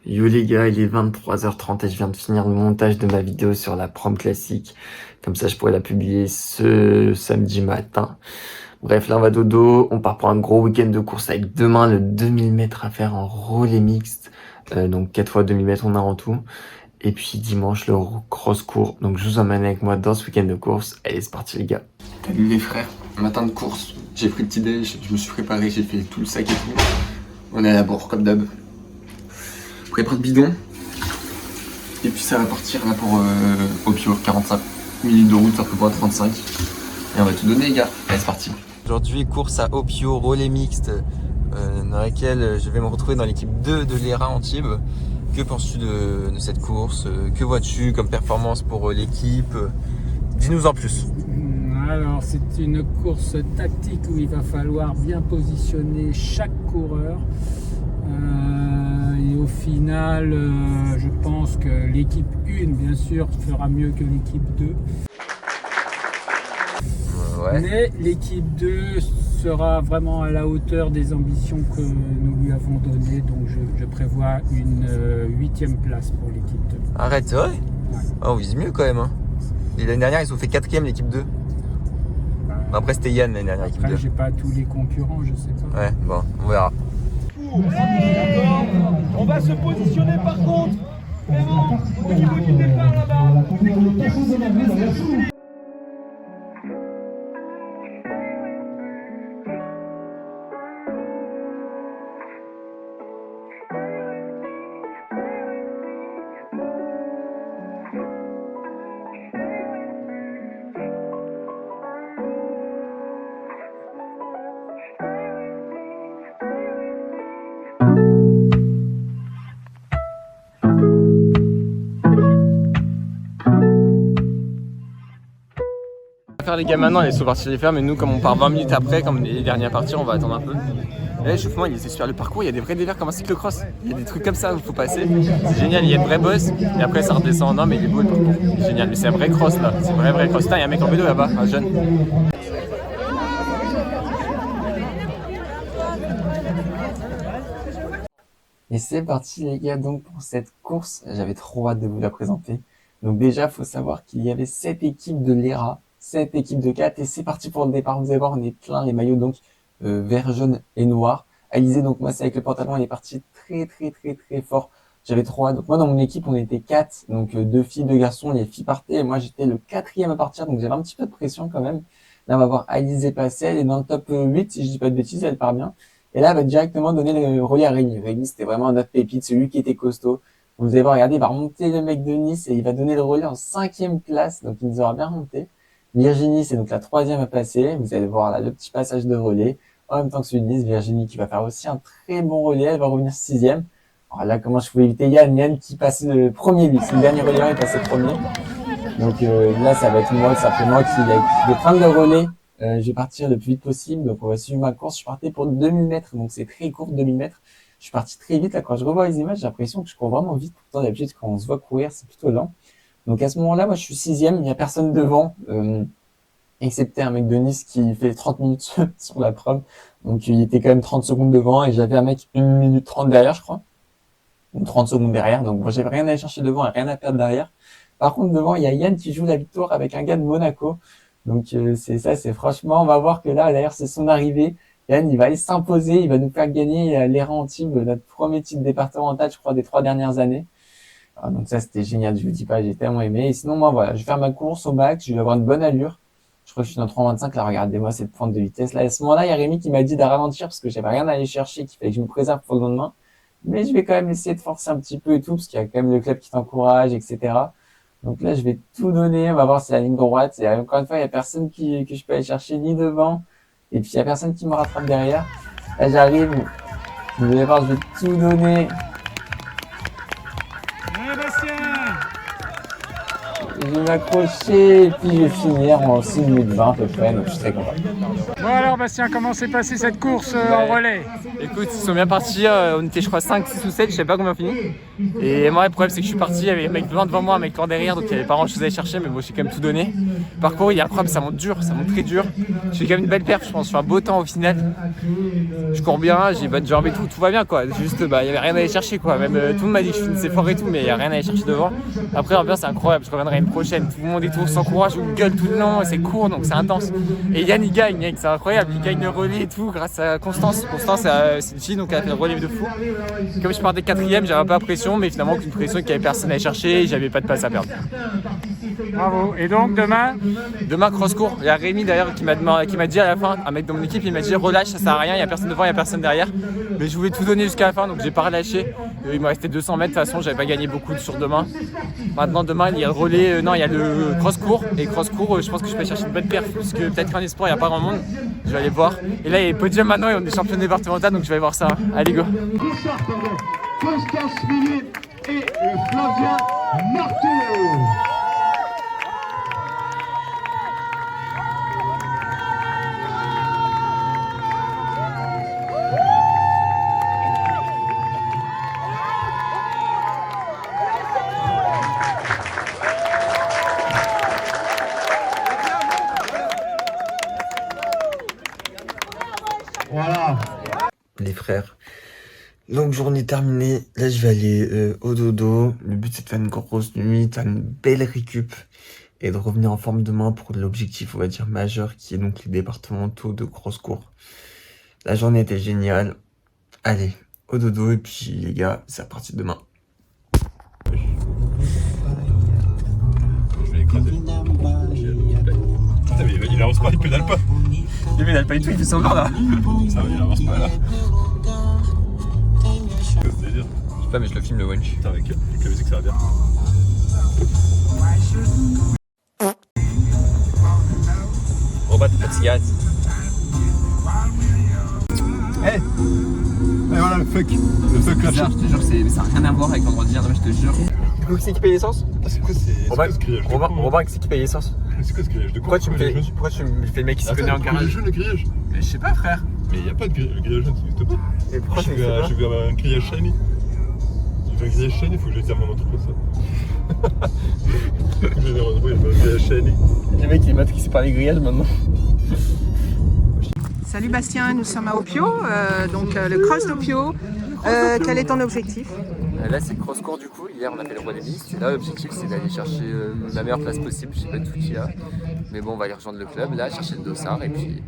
Yo les gars, il est 23h30 et je viens de finir le montage de ma vidéo sur la prom classique. Comme ça, je pourrais la publier ce samedi matin. Bref, là, on va dodo. On part pour un gros week-end de course avec demain le 2000 mètres à faire en relais mixte. Donc 4 fois 2000 mètres, on a en tout. Et puis dimanche, le cross court. Donc je vous emmène avec moi dans ce week-end de course. Allez, c'est parti les gars. Salut les frères. Matin de course. J'ai pris le petit déj, je me suis préparé, j'ai fait tout le sac et tout. On est à la bourre comme d'hab. Prépare de bidon. Et puis ça va partir là pour Opio, 45 minutes de route, après pour 35. Et on va tout donner les gars. Allez, c'est parti. Aujourd'hui, course à Opio, relais mixte, dans laquelle je vais me retrouver dans l'équipe 2 de l'ERA Antibes. Que penses-tu de cette course? Que vois-tu comme performance pour l'équipe? Dis-nous en plus. Alors, c'est une course tactique où il va falloir bien positionner chaque coureur. Et au final, je pense que l'équipe 1, bien sûr, fera mieux que l'équipe 2. Ouais. Mais l'équipe 2 sera vraiment à la hauteur des ambitions que nous lui avons données. Donc, je prévois une 8e place pour l'équipe 2. Arrête, c'est vrai? Ouais. Oh, on vise mieux quand même. Hein. Et l'année dernière, ils ont fait 4e l'équipe 2. Après, c'était Yann l'année dernière, l'équipe 2. Après, j'ai pas tous les concurrents, je sais pas. Ouais, bon, on verra. D'accord. On va se positionner par contre vraiment au niveau du départ là-bas. Faire les gars maintenant, ils sont partis les faire, mais nous comme on part 20 minutes après, comme les derniers à partir, on va attendre un peu. Et là l'échauffement il est super, le parcours, il y a des vrais dévers comme un cyclocross, il y a des trucs comme ça où il faut passer, c'est génial, il y a de vrais boss, et après ça redescend, non mais il est beau le parcours, c'est génial, mais c'est un vrai cross là, c'est un vrai cross. Putain, il y a un mec en vélo là-bas, un jeune. Et c'est parti les gars, donc pour cette course, j'avais trop hâte de vous la présenter. Donc déjà, faut savoir qu'il y avait 7 équipes de l'ERA, 7 équipes de 4, et c'est parti pour le départ. Vous allez voir, on est plein, les maillots donc vert, jaune et noir. Alizé, donc moi c'est avec le pantalon, il est parti très fort. J'avais trop hâte. Donc moi dans mon équipe, on était 4, donc 2 filles, 2 garçons, les filles partaient, et moi j'étais le 4e à partir, donc j'avais un petit peu de pression quand même. Là on va voir Alizé passer, elle est dans le top 8, si je dis pas de bêtises, elle part bien. Et là, elle va directement donner le relais à Rémi. Rémi, c'était vraiment notre pépite, celui qui était costaud. Vous allez voir, regardez, il va remonter le mec de Nice et il va donner le relais en 5e place. Donc, il nous aura bien remonté. Virginie, c'est donc la 3e à passer. Vous allez voir là, le petit passage de relais. En même temps que celui de Nice, Virginie qui va faire aussi un très bon relais. Elle va revenir 6e. Alors là, comment je pouvais éviter Yann qui passe le premier, lui. C'est le dernier relais, il passe le premier. Donc, là, ça va être moi, ça fait moi qui vais prendre le relais. Je vais partir le plus vite possible, donc on va suivre ma course. Je partais pour 2000 mètres, donc c'est très court, 2000 mètres. Je suis parti très vite, là, quand je revois les images, j'ai l'impression que je cours vraiment vite. Pourtant, d'habitude, quand on se voit courir, c'est plutôt lent. Donc à ce moment-là, moi, je suis 6e, il n'y a personne devant, excepté un mec de Nice qui fait 30 minutes sur la prom. Donc il était quand même 30 secondes devant, et j'avais un mec 1 minute 30 derrière, je crois. Ou 30 secondes derrière, donc bon, j'avais rien à aller chercher devant et rien à perdre derrière. Par contre, devant, il y a Yann qui joue la victoire avec un gars de Monaco. Donc c'est ça, c'est franchement, on va voir que là, d'ailleurs, c'est son arrivée. Yann, il va aller s'imposer, il va nous faire gagner l'ERA Antibes, notre premier titre départemental, je crois, des 3 dernières années. Alors, donc ça, c'était génial, je vous dis pas, j'ai tellement aimé. Et sinon, moi, voilà, je vais faire ma course au max, je vais avoir une bonne allure. Je crois que je suis dans 3,25, là, regardez-moi cette pointe de vitesse. Là, à ce moment-là, il y a Rémi qui m'a dit de ralentir parce que j'avais rien à aller chercher, qu'il fallait que je me préserve pour le lendemain. Mais je vais quand même essayer de forcer un petit peu et tout, parce qu'il y a quand même le club qui t'encourage, etc. Donc là, je vais tout donner. On va voir si la ligne droite. Et encore une fois, il y a personne que je peux aller chercher ni devant. Et puis, il y a personne qui me rattrape derrière. Là, j'arrive. Vous allez voir, je vais tout donner. Je vais m'accrocher et puis je vais finir en 6 minutes 20 à peu près, donc je suis très content. Bon alors Bastien, comment s'est passée cette course en relais? Écoute, ils sont bien partis, on était je crois 5, 6 ou 7, je sais pas combien on finit. Et moi le problème c'est que je suis parti, il y avait un mec loin devant moi, un mec loin derrière, donc il y avait pas grand chose à aller chercher, mais bon j'ai quand même tout donné. Le parcours il est incroyable, ça monte dur, ça monte très dur. Je fais quand même une belle perf, je pense, je fais un beau temps au final. Je cours bien, j'ai bonne jambe et tout va bien quoi. Juste il y avait rien à aller chercher quoi. Même tout le monde m'a dit que je finissais fort et tout, mais il y a rien à aller chercher devant. Après l'ambiance c'est incroyable, je reviendrai une prochaine, tout le monde est tout sans courage, on gueule tout le long, c'est court donc c'est intense. Et Yann il gagne, c'est incroyable, il gagne le relais et tout grâce à Constance. Constance c'est une fille donc elle a fait le relais de fou. Comme je partais 4ème, j'avais pas la pression, mais finalement aucune pression, qu'il y avait personne à aller chercher et j'avais pas de place à perdre. Bravo. Et donc demain? Demain cross-court, il y a Rémi d'ailleurs qui m'a dit à la fin, un mec de mon équipe, il m'a dit relâche, ça sert à rien, il y a personne devant, il y a personne derrière. Mais je voulais tout donner jusqu'à la fin donc j'ai pas relâché. Il me restait 200 mètres, de toute façon j'avais pas gagné beaucoup sur demain. Maintenant demain il y a le relais, il y a le cross-court. Et cross-court, je pense que je peux chercher une bonne perf, parce que peut-être qu'en espoir il n'y a pas grand monde. Je vais aller voir. Et là il y a les podiums maintenant et on est champion départemental donc je vais aller voir ça. Allez go. Constance Philippe et Flavien Marteau. Voilà. Les frères. Donc journée terminée, là je vais aller au dodo. Le but c'est de faire une grosse nuit, de faire une belle récup et de revenir en forme demain pour l'objectif on va dire majeur qui est donc les départementaux de cross-court. La journée était géniale. Allez, au dodo et puis les gars, c'est à partir de demain. Je vais écraser. Putain, mais il avance pas, il pédale pas. Il pédale pas du tout, il fait son corps là. Ça va, il avance pas là. C'est-à-dire, Je sais pas mais je le filme le wench. putain, avec la musique ça va bien. Robert, t'as pas de cigarette? Et voilà le fuck. Le fuck là. Je te jure, ça n'a rien à voir avec vendredi, je te jure. Du coup, qui c'est qui paye l'essence? Ah, c'est quoi ce grillage de con, hein? Robin, qui c'est qui paye l'essence? C'est quoi ce grillage de con? Pourquoi tu me fais le mec qui se connaît en Attends, garage? le grillage. Mais je sais pas, frère. Mais il y a pas de grillage, le grillage jaune, ça n'existe pas. Mais pourquoi Je tu vais fais à un grillage shiny. J'ai fait un grillage shiny, faut que je tire mon entreprise ça. Je vais retrouver un grillage shiny. Le mec il est matrixé par les grillages maintenant. Salut Bastien, nous sommes à Opio, le cross d'Opio. Quel est ton objectif? Là c'est le cross-court du coup, hier on a fait le roi des listes. Là l'objectif c'est d'aller chercher la meilleure place possible, je sais pas tout qu'il y a. Mais bon on va aller rejoindre le club, là chercher le dossard et puis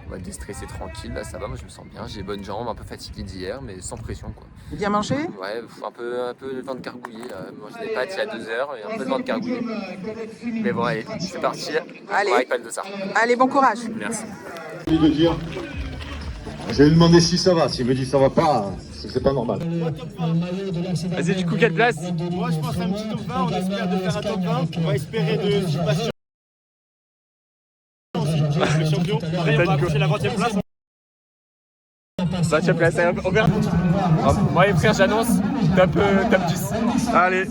on va déstresser tranquille, là ça va, moi je me sens bien, j'ai bonnes jambes, un peu fatigué d'hier mais sans pression quoi. Bien mangé? Ouais, un peu le vent de gargouiller là, moi je n'ai pas il y a 2 heures et un peu le vent de gargouiller. Mais bon allez, c'est parti, Allez. on va avec pas le dossard. Allez, bon courage! Merci. De dire, je vais lui demander si ça va. S'il me dit ça va pas, c'est pas normal. Vas-y du coup quelle place? Moi je pense un petit top 20, on espère de faire un top 20, on va espérer de si pas sûr. Le champion, après on va approcher la 20e place. 20e place, on verra. Moi les frères j'annonce top 10. Allez.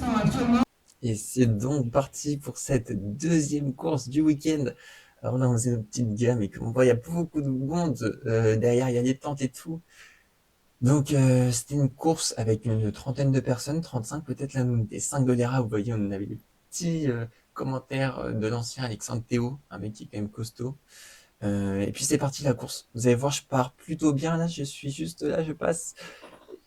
Et c'est donc parti pour cette deuxième course du week-end. Alors là, on faisait une petite gamme et comme on voit, il y a beaucoup de monde. Derrière, il y a des tentes et tout. Donc, c'était une course avec une trentaine de personnes, 35 peut-être. Là, nous, on était 5 de l'ERA. Vous voyez, on avait des petits commentaires de l'ancien Alexandre Théo, un mec qui est quand même costaud. Et puis, c'est parti la course. Vous allez voir, je pars plutôt bien. Là, je suis juste là, je passe.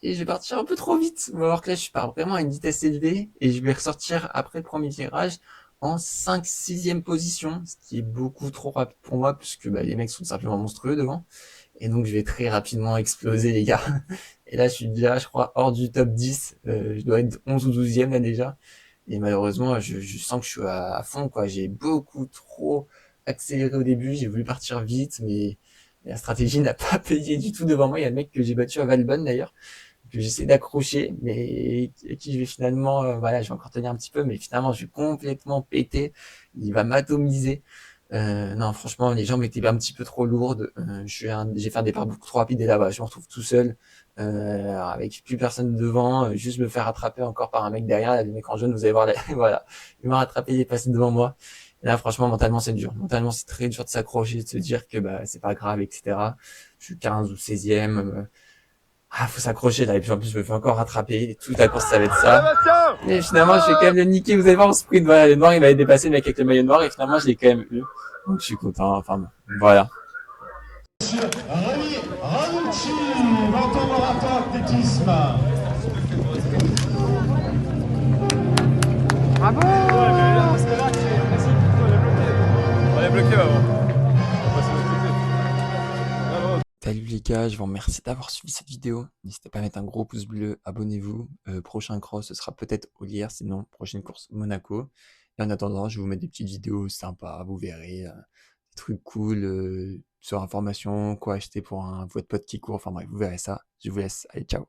Et je vais partir un peu trop vite. On va voir que là, je pars vraiment à une vitesse élevée. Et je vais ressortir après le premier virage en 5-6e position, ce qui est beaucoup trop rapide pour moi, puisque les mecs sont simplement monstrueux devant. Et donc, je vais très rapidement exploser, les gars. Et là, je suis déjà, je crois, hors du top 10. Je dois être 11 ou 12e, là, déjà. Et malheureusement, je sens que je suis à fond, quoi. J'ai beaucoup trop accéléré au début. J'ai voulu partir vite, mais la stratégie n'a pas payé du tout devant moi. Il y a le mec que j'ai battu à Valbonne, d'ailleurs, que j'essaie d'accrocher, mais qui je vais finalement, je vais encore tenir un petit peu, mais finalement, je vais complètement péter. Il va m'atomiser. Non, franchement, les jambes étaient un petit peu trop lourdes. J'ai fait un départ beaucoup trop rapide et là-bas, je me retrouve tout seul, avec plus personne devant, juste me faire rattraper encore par un mec derrière. Là, le mec en jaune, vous allez voir, là, voilà, il m'a rattrapé, il est passé devant moi. Et là, franchement, mentalement, c'est dur. Mentalement, c'est très dur de s'accrocher, de se dire que bah c'est pas grave, etc. Je suis 15 ou 16e. Faut s'accrocher là. Et puis en plus, je me fais encore rattraper. Et toute la course, ça va être ça. Mais finalement, je vais quand même le niquer. Vous allez voir au sprint, voilà, le noir, il m'avait dépassé, le mec avec le maillot noir. Et finalement, je l'ai quand même eu. Donc, je suis content. Enfin, bon, voilà. Rémi Ranucci, dans ton marathon athlétisme. Bravo! On est bloqué avant. Salut les gars, je vous remercie d'avoir suivi cette vidéo. N'hésitez pas à mettre un gros pouce bleu, abonnez-vous. Prochain cross, ce sera peut-être au Lier, sinon prochaine course Monaco. Et en attendant, je vais vous mettre des petites vidéos sympas, vous verrez, des trucs cool sur information, quoi acheter pour votre pote qui court. Enfin bref, vous verrez ça. Je vous laisse. Allez, ciao.